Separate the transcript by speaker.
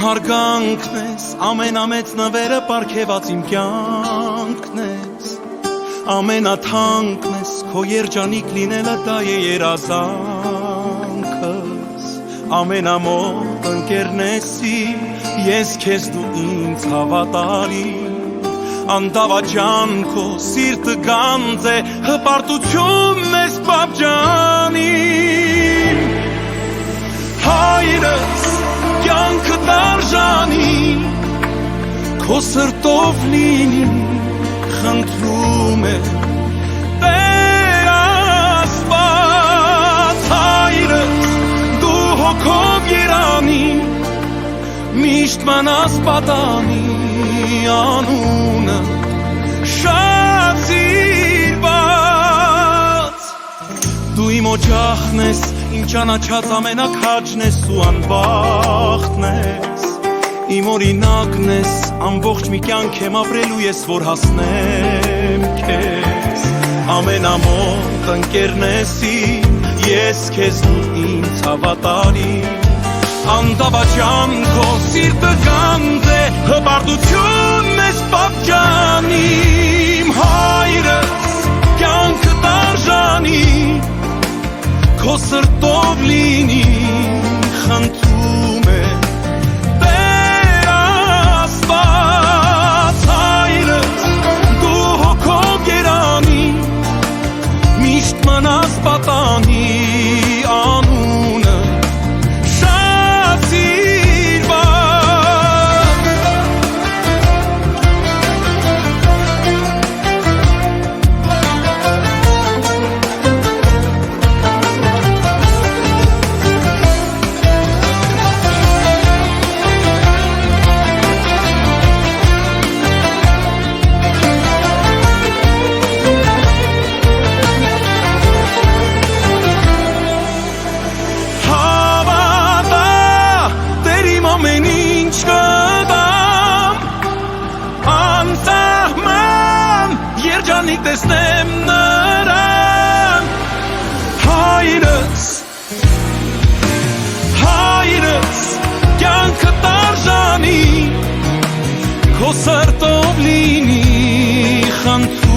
Speaker 1: հարգանքն ես, ամենամեծ նվերը պարգևած իմ կյանքն ես, ամենաթանկն ես, քո երջանիկ լինելը դա է երազանքս, ամենամոտ ընկերն ես իմ, ես քեզ դու ինձ հավատարիմ, անդավաճան քո սիրտը գանձ է, հպարտությունն ես պապջանին, հայրս կյանքը դարժանի, քո սրտով լինի, խնդրում է Տեր Աստված, հայրս դու հոգով երանի, միշտ մնաս պատանի, անունը շատ սիրված, դու իմ օջախն ես, իմ ճանաչած ամենաքաջն ես ու անբախտն ես, իմ օրինակն ես, ամբողջ մի կյանք եմ ապրելու ես, որ հասնեմ քեզ, ամենամոտ ընկերն ես իմ, ես քեզ դու ինձ հավատարիմ, անդավաճան քո սիրտը գանձ է, հպարտությունն ես պապջանիմ, հայրս կյանքը դարժանի, քո սրտով լինի, խնդրում է Տեր Աստված, հայրս դու հոգով երանի, միշտ մնաս պատանի, անունը շատ սիրված, երջանիկ տեսնեմ նրան, հայրս, կյանքը դարժանի, քո սրտով լինի, խնդրում